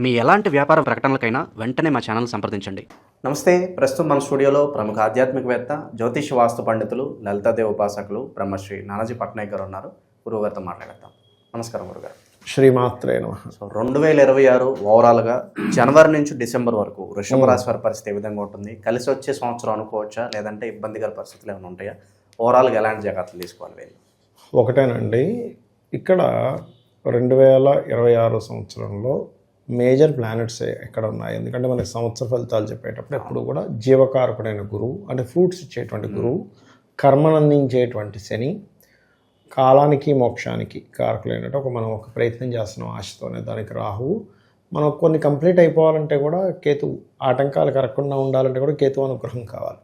మీ ఎలాంటి వ్యాపార ప్రకటనలకైనా వెంటనే మా ఛానల్ సంప్రదించండి. నమస్తే. ప్రస్తుతం మన స్టూడియోలో ప్రముఖ ఆధ్యాత్మికవేత్త, జ్యోతిష వాస్తు పండితులు, లలితాదేవి ఉపాసకులు బ్రహ్మశ్రీ నానాజీ పట్నాయక్ గారు ఉన్నారు. గురువుగారితో మాట్లాడతాం. నమస్కారం గురుగారు. శ్రీమాత్రే నమః. సో 2026 ఓవరాల్గా జనవరి నుంచి డిసెంబర్ వరకు వృషభ రాశి వారి పరిస్థితి ఏ విధంగా ఉంటుంది? కలిసి వచ్చే సంవత్సరం అనుకోవచ్చా, లేదంటే ఇబ్బందికర పరిస్థితులు ఏమైనా ఉంటాయా? ఓవరాల్గా ఎలాంటి జాగ్రత్తలు తీసుకోవాలి వీళ్ళు? ఒకటేనండి, ఇక్కడ 2026 సంవత్సరంలో మేజర్ ప్లానెట్స్ ఎక్కడ ఉన్నాయి? ఎందుకంటే మనకి సంవత్సర ఫలితాలు చెప్పేటప్పుడు ఎప్పుడు కూడా జీవకారకుడైన గురువు, అంటే ఫ్రూట్స్ ఇచ్చేటువంటి గురువు, కర్మనందించేటువంటి శని, కాలానికి మోక్షానికి కారకులైనట్టు మనం ఒక ప్రయత్నం చేస్తున్నాం ఆశతోనే. దానికి రాహువు, మనం కొన్ని కంప్లీట్ అయిపోవాలంటే కూడా కేతువు, ఆటంకాలు కరగకుండా ఉండాలంటే కూడా కేతువు అనుగ్రహం కావాలి.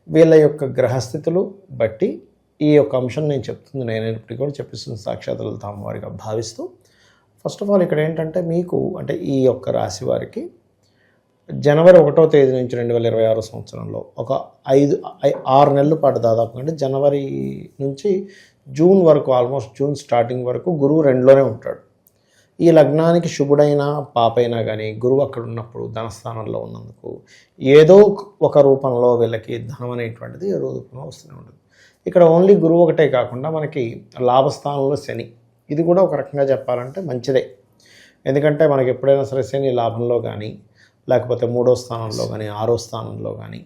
వీళ్ళ యొక్క గ్రహస్థితులు బట్టి ఈ యొక్క అంశం నేను చెప్తుంది, నేనైనప్పటికీ కూడా చెప్పిస్తుంది సాక్షాత్ లలిత అమ్మవారిగా భావిస్తూ, ఫస్ట్ ఆఫ్ ఆల్ ఇక్కడ ఏంటంటే మీకు అంటే ఈ యొక్క రాశి వారికి జనవరి 1వ తేదీ నుంచి 2026 సంవత్సరంలో ఒక 6 నెలల పాటు దాదాపు, అంటే జనవరి నుంచి జూన్ వరకు, ఆల్మోస్ట్ జూన్ స్టార్టింగ్ వరకు గురువు 2లోనే ఉంటాడు. ఈ లగ్నానికి శుభుడైనా పాపైనా కానీ గురువు అక్కడ ఉన్నప్పుడు ధనస్థానంలో ఉన్నందుకు ఏదో ఒక రూపంలో వీళ్ళకి ధనం అనేటువంటిది ఏదో రూపంలో వస్తూనే ఉంటుంది. ఇక్కడ ఓన్లీ గురువు ఒకటే కాకుండా మనకి లాభస్థానంలో శని, ఇది కూడా ఒక రకంగా చెప్పాలంటే మంచిదే. ఎందుకంటే మనకి ఎప్పుడైనా సరే శని లాభంలో కానీ, లేకపోతే 3వ స్థానంలో కానీ, 6వ స్థానంలో కానీ,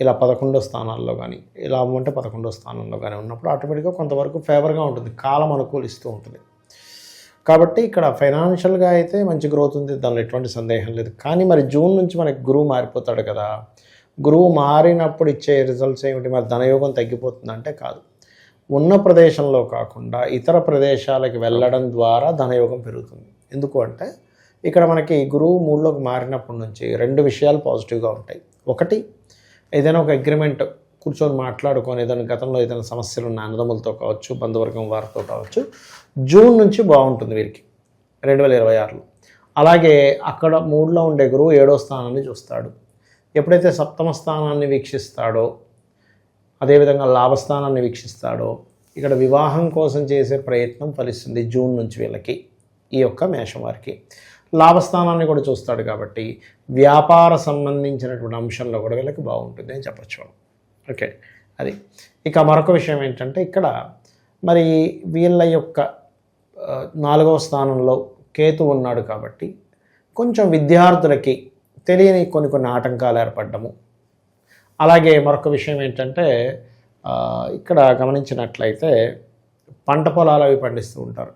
ఇలా 11వ స్థానాల్లో కానీ, లాభం అంటే 11వ స్థానంలో కానీ ఉన్నప్పుడు ఆటోమేటిక్గా కొంతవరకు ఫేవర్గా ఉంటుంది, కాలం అనుకూలిస్తూ ఉంటుంది. కాబట్టి ఇక్కడ ఫైనాన్షియల్గా అయితే మంచి గ్రోత్ ఉంది, దానిలో ఎటువంటి సందేహం లేదు. కానీ మరి జూన్ నుంచి మనకి గురువు మారిపోతాడు కదా. గురువు మారినప్పుడు ఇచ్చే రిజల్ట్స్ ఏమిటి? మరి ధనయోగం తగ్గిపోతుందంటే కాదు. ఉన్న ప్రదేశంలో కాకుండా ఇతర ప్రదేశాలకు వెళ్ళడం ద్వారా ధనయోగం పెరుగుతుంది. ఎందుకు అంటే ఇక్కడ మనకి గురువు 3లోకి మారినప్పటి నుంచి 2 విషయాలు పాజిటివ్గా ఉంటాయి. ఒకటి, ఏదైనా ఒక అగ్రిమెంట్ కూర్చొని మాట్లాడుకొని, ఏదైనా గతంలో ఏదైనా సమస్యలు ఉన్న అన్నదమ్ములతో కావచ్చు, బంధువర్గం వారితో కావచ్చు, జూన్ నుంచి బాగుంటుంది వీరికి 2026లో. అలాగే అక్కడ 3లో ఉండే గురువు 7వ స్థానాన్ని చూస్తాడు. ఎప్పుడైతే 7వ స్థానాన్ని వీక్షిస్తాడో, అదేవిధంగా లాభస్థానాన్ని వీక్షిస్తాడో, ఇక్కడ వివాహం కోసం చేసే ప్రయత్నం ఫలిస్తుంది జూన్ నుంచి వీళ్ళకి, ఈ యొక్క మేషం వారికి. లాభస్థానాన్ని కూడా చూస్తాడు కాబట్టి వ్యాపార సంబంధించినటువంటి అంశంలో కూడా వీళ్ళకి బాగుంటుంది అని చెప్పచ్చు. ఓకే, అది. ఇక మరొక విషయం ఏంటంటే ఇక్కడ మరి వీళ్ళ యొక్క 4వ స్థానంలో కేతు ఉన్నాడు కాబట్టి కొంచెం విద్యార్థులకి తెలియని కొన్ని ఆటంకాలు ఏర్పడ్డము. అలాగే మరొక విషయం ఏంటంటే ఇక్కడ గమనించినట్లయితే పంట పొలాలు అవి పండిస్తూ ఉంటారు.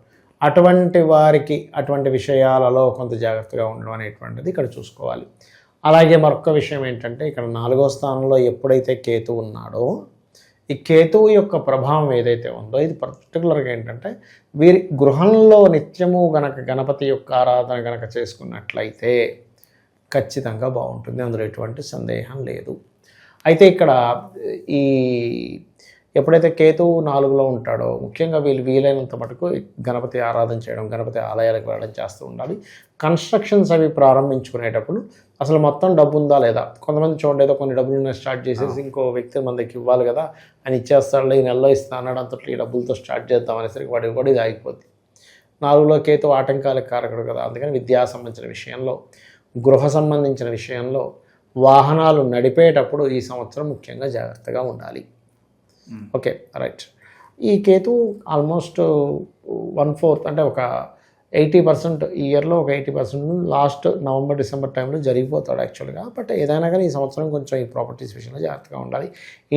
అటువంటి వారికి అటువంటి విషయాలలో కొంత జాగ్రత్తగా ఉండడం అనేటువంటిది ఇక్కడ చూసుకోవాలి. అలాగే మరొక విషయం ఏంటంటే ఇక్కడ 4వ స్థానంలో ఎప్పుడైతే కేతు ఉన్నాడో, ఈ కేతువు యొక్క ప్రభావం ఏదైతే ఉందో ఇది పర్టికులర్గా ఏంటంటే వీరి గృహంలో నిత్యము గనక గణపతి యొక్క ఆరాధన గనక చేసుకున్నట్లయితే ఖచ్చితంగా బాగుంటుంది, అందులో ఎటువంటి సందేహం లేదు. అయితే ఇక్కడ ఈ ఎప్పుడైతే కేతువు 4లో ఉంటాడో ముఖ్యంగా వీలైనంత మటుకు గణపతి ఆరాధన చేయడం, గణపతి ఆలయాలకు వెళ్ళడం చేస్తూ ఉండాలి. కన్స్ట్రక్షన్స్ అవి ప్రారంభించుకునేటప్పుడు అసలు మొత్తం డబ్బు ఉందా లేదా, కొంతమంది చూడండి ఏదో కొన్ని డబ్బులు స్టార్ట్ చేసేసి ఇంకో వ్యక్తి మన దగ్గరికి ఇవ్వాలి కదా అని ఇచ్చేస్తాడు, ఈ నెలలో ఇస్తా అన్నాడు, అంతట్లో ఈ డబ్బులతో స్టార్ట్ చేద్దాం అనేసరికి వాడి ఇది ఆగిపోద్ది. 4లో కేతు ఆటంకాలకు కారకుడు కదా. అందుకని విద్యా సంబంధించిన విషయంలో, గృహ సంబంధించిన విషయంలో, వాహనాలు నడిపేటప్పుడు ఈ సంవత్సరం ముఖ్యంగా జాగ్రత్తగా ఉండాలి. Okay, right. ఈ కేతు ఆల్మోస్ట్ 1/4 అంటే ఒక 80% ఈ ఇయర్లో ఒక 80% లాస్ట్ నవంబర్ డిసెంబర్ టైంలో జరిగిపోతాడు యాక్చువల్గా. బట్ ఏదైనా కానీ ఈ సంవత్సరం కొంచెం ఈ ప్రాపర్టీస్ విషయంలో జాగ్రత్తగా ఉండాలి.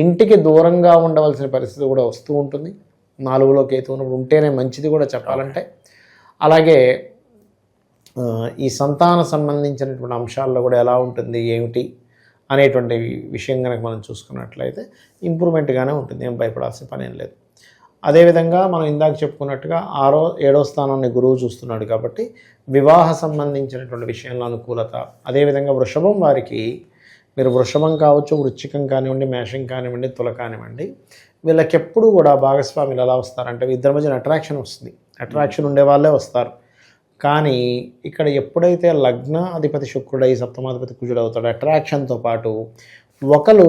ఇంటికి దూరంగా ఉండవలసిన పరిస్థితి కూడా వస్తూ ఉంటుంది 4లో కేతు ఉన్నప్పుడు, ఉంటేనే మంచిది కూడా చెప్పాలంటే. అలాగే ఈ సంతాన సంబంధించినటువంటి అంశాల్లో కూడా ఎలా ఉంటుంది ఏమిటి అనేటువంటి విషయం కనుక మనం చూసుకున్నట్లయితే ఇంప్రూవ్మెంట్గానే ఉంటుంది, ఏం భయపడాల్సిన పని ఏం లేదు. అదేవిధంగా మనం ఇందాక చెప్పుకున్నట్టుగా 7వ స్థానాన్ని గురువు చూస్తున్నాడు కాబట్టి వివాహ సంబంధించినటువంటి విషయంలో అనుకూలత. అదేవిధంగా వృషభం వారికి, మీరు వృషభం కావచ్చు, వృశ్చికం కానివ్వండి, మేషం కానివ్వండి, తుల కానివ్వండి, వీళ్ళకి ఎప్పుడు కూడా భాగస్వాములు ఎలా వస్తారంటే ఇద్దరి మధ్యన అట్రాక్షన్ వస్తుంది, అట్రాక్షన్ ఉండే వాళ్ళే వస్తారు. కానీ ఇక్కడ ఎప్పుడైతే లగ్నాధిపతి శుక్రుడై సప్తమాధిపతి కుజుడు అవుతాడు, అట్రాక్షన్తో పాటు ఒకరు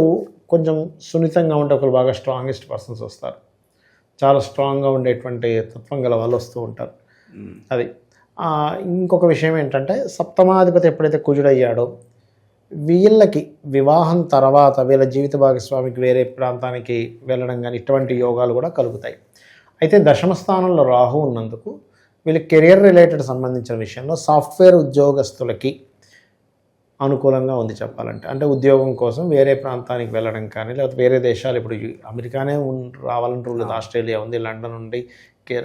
కొంచెం సున్నితంగా ఉంటే ఒకరు బాగా స్ట్రాంగెస్ట్ పర్సన్స్ వస్తారు, చాలా స్ట్రాంగ్గా ఉండేటువంటి తత్వం గల వాళ్ళు వస్తూ ఉంటారు. అది ఇంకొక విషయం ఏంటంటే సప్తమాధిపతి ఎప్పుడైతే కుజుడయ్యాడో వీళ్ళకి వివాహం తర్వాత వీళ్ళ జీవిత భాగస్వామికి వేరే ప్రాంతానికి వెళ్ళడం కానీ ఇటువంటి యోగాలు కూడా కలుగుతాయి. అయితే దశమ స్థానంలో రాహు ఉన్నందుకు వీళ్ళకి కెరియర్ రిలేటెడ్ సంబంధించిన విషయంలో సాఫ్ట్వేర్ ఉద్యోగస్తులకి అనుకూలంగా ఉంది చెప్పాలంటే. అంటే ఉద్యోగం కోసం వేరే ప్రాంతానికి వెళ్ళడం కానీ లేకపోతే వేరే దేశాలు, ఇప్పుడు అమెరికానే రావాలని రూల్ లేదు, ఆస్ట్రేలియా ఉంది, లండన్ ఉంది,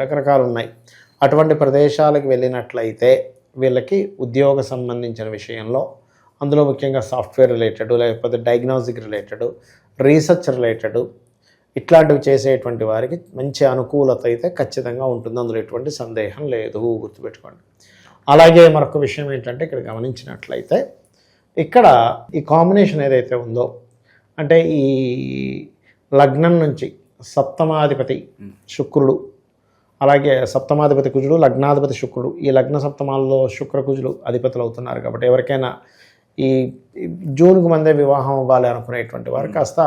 రకరకాలు ఉన్నాయి. అటువంటి ప్రదేశాలకు వెళ్ళినట్లయితే వీళ్ళకి ఉద్యోగ సంబంధించిన విషయంలో, అందులో ముఖ్యంగా సాఫ్ట్వేర్ రిలేటెడ్ లేకపోతే డయాగ్నోస్టిక్ రిలేటెడ్, రీసెర్చ్ రిలేటెడ్ ఇట్లాంటివి చేసేటువంటి వారికి మంచి అనుకూలత అయితే ఖచ్చితంగా ఉంటుంది. అందులో ఎటువంటి సందేహం లేదు, గుర్తుపెట్టుకోండి. అలాగే మరొక విషయం ఏంటంటే ఇక్కడ గమనించినట్లయితే ఇక్కడ ఈ కాంబినేషన్ ఏదైతే ఉందో, అంటే ఈ లగ్నం నుంచి సప్తమాధిపతి శుక్రుడు, అలాగే సప్తమాధిపతి కుజుడు, లగ్నాధిపతి శుక్రుడు, ఈ లగ్న సప్తమాల్లో శుక్ర కుజులు అధిపతులు అవుతున్నారు. కాబట్టి ఎవరికైనా ఈ జూన్కు మందే వివాహం అవ్వాలి అనుకునేటువంటి వారు కాస్త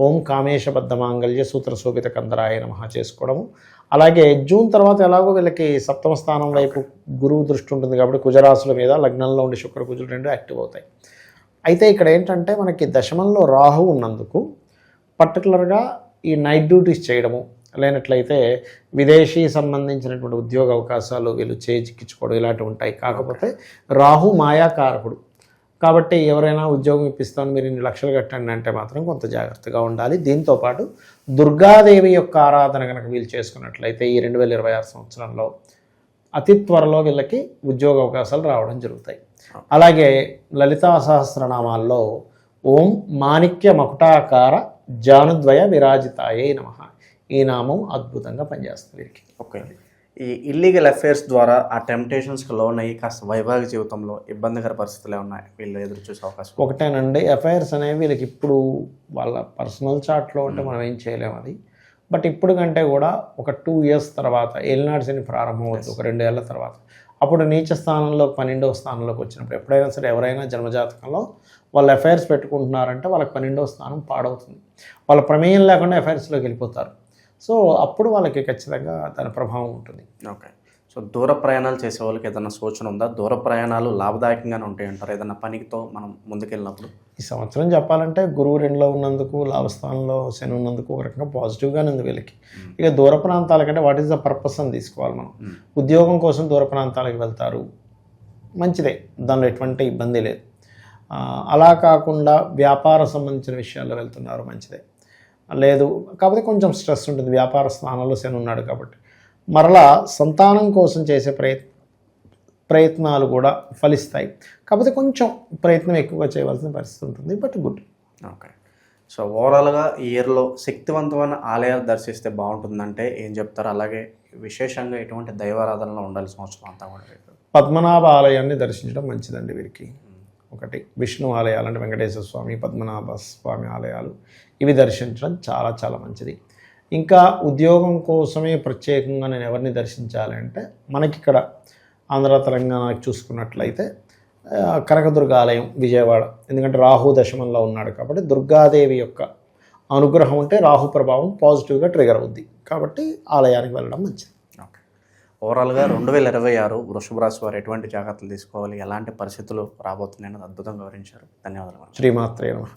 ఓం కామేశబద్ధ మాంగళ్య సూత్ర శోభిత కందరాయ నమః చేసుకోవడము. అలాగే జూన్ తర్వాత ఎలాగో వీళ్ళకి సప్తమ స్థానం వైపు గురువు దృష్టి ఉంటుంది కాబట్టి కుజరాశుల మీద లగ్నంలో ఉండి శుక్ర కుజులు రెండు యాక్టివ్ అవుతాయి. అయితే ఇక్కడ ఏంటంటే మనకి దశమంలో రాహు ఉన్నందుకు పర్టికులర్గా ఈ నైట్ డ్యూటీస్ చేయడము, లేనట్లయితే విదేశీ సంబంధించినటువంటి ఉద్యోగ అవకాశాలు వీళ్ళు చేజిక్కించుకోవడం ఇలాంటివి ఉంటాయి. కాకపోతే రాహు మాయాకారకుడు కాబట్టి ఎవరైనా ఉద్యోగం ఇప్పిస్తాను మీరు ఇన్ని లక్షలు కట్టండి అంటే మాత్రం కొంత జాగ్రత్తగా ఉండాలి. దీంతోపాటు దుర్గాదేవి యొక్క ఆరాధన కనుక వీళ్ళు చేసుకున్నట్లయితే ఈ 2026 సంవత్సరంలో అతి త్వరలో వీళ్ళకి ఉద్యోగ అవకాశాలు రావడం జరుగుతాయి. అలాగే లలితా సహస్రనామాల్లో ఓం మాణిక్య మకుటాకార జానుద్వయ విరాజితాయే నమః, ఈ నామం అద్భుతంగా పనిచేస్తుంది వీరికి. ఓకే, ఈ ఇల్లీగల్ అఫైర్స్ ద్వారా ఆ టెంప్టేషన్స్కి లోన్ అయ్యి కాస్త వైవాహిక జీవితంలో ఇబ్బందికర పరిస్థితులు ఉన్నాయి వీళ్ళు ఎదురు చూసే అవకాశం? ఒకటేనండి, అఫైర్స్ అనేవి వీళ్ళకి ఇప్పుడు వాళ్ళ పర్సనల్ చార్ట్లో ఉంటే మనం ఏం చేయలేము అది. బట్ ఇప్పుడు కంటే కూడా ఒక 2 years తర్వాత ఏలినాటి శని ప్రారంభం అవుతుంది, ఒక 2 ఏళ్ల తర్వాత. అప్పుడు నీచ స్థానంలో 12వ స్థానంలోకి వచ్చినప్పుడు ఎప్పుడైనా సరే ఎవరైనా జన్మజాతకంలో వాళ్ళు అఫైర్స్ పెట్టుకుంటున్నారంటే వాళ్ళకి 12వ స్థానం పాడవుతుంది. వాళ్ళ ప్రమేయం లేకుండా అఫైర్స్లోకి వెళ్ళిపోతారు. సో అప్పుడు వాళ్ళకి ఖచ్చితంగా దాని ప్రభావం ఉంటుంది. ఓకే, సో దూర ప్రయాణాలు చేసే వాళ్ళకి ఏదైనా సూచన ఉందా? దూర ప్రయాణాలు లాభదాయకంగానే ఉంటాయి అంటారు ఏదైనా పనితో మనం ముందుకెళ్ళినప్పుడు? ఈ సంవత్సరం చెప్పాలంటే గురువు 2లో ఉన్నందుకు, లాభస్థానంలో శని ఉన్నందుకు ఒక రకంగా పాజిటివ్గానే ఉంది వీళ్ళకి. ఇక దూర ప్రాంతాల కంటే వాట్ ఈస్ ద పర్పస్ అని తీసుకోవాలి మనం. ఉద్యోగం కోసం దూర ప్రాంతాలకు వెళ్తారు, మంచిదే, దానిలో ఎటువంటి ఇబ్బంది లేదు. అలా కాకుండా వ్యాపార సంబంధించిన విషయాల్లో వెళ్తున్నారు, మంచిదే. లేదు కాకపోతే కొంచెం స్ట్రెస్ ఉంటుంది, వ్యాపార స్థానంలో శని ఉన్నాడు కాబట్టి. మరలా సంతానం కోసం చేసే ప్రయత్నాలు కూడా ఫలిస్తాయి, కాకపోతే కొంచెం ప్రయత్నం ఎక్కువగా చేయవలసిన పరిస్థితి ఉంటుంది. But good. ఓకే, సో ఓవరాల్గా ఈ ఇయర్లో శక్తివంతమైన ఆలయాలు దర్శిస్తే బాగుంటుందంటే ఏం చెప్తారు? అలాగే విశేషంగా ఎటువంటి దైవారాధనలో ఉండాలి సంవత్సరం అంతా కూడా? పద్మనాభ ఆలయాన్ని దర్శించడం మంచిదండి వీరికి. ఒకటి విష్ణు ఆలయాలు అంటే వెంకటేశ్వర స్వామి, పద్మనాభ స్వామి ఆలయాలు ఇవి దర్శించడం చాలా చాలా మంచిది. ఇంకా ఉద్యోగం కోసమే ప్రత్యేకంగా నేను ఎవరిని దర్శించాలి అంటే మనకి ఇక్కడ ఆంధ్ర తెలంగాణకి చూసుకున్నట్లయితే కనకదుర్గ ఆలయం విజయవాడ, ఎందుకంటే రాహు దశమంలో ఉన్నాడు కాబట్టి దుర్గాదేవి యొక్క అనుగ్రహం ఉంటే రాహు ప్రభావం పాజిటివ్గా ట్రిగర్ అవుద్ది కాబట్టి ఆలయానికి వెళ్ళడం మంచిది. ఓకే, ఓవరాల్గా 2026 వృషభ రాశి వారు ఎటువంటి జాగ్రత్తలు తీసుకోవాలి, ఎలాంటి పరిస్థితులు రాబోతున్నాయని అద్భుతంగా వివరించారు. ధన్యవాదాలు. శ్రీమాత్రే నమః.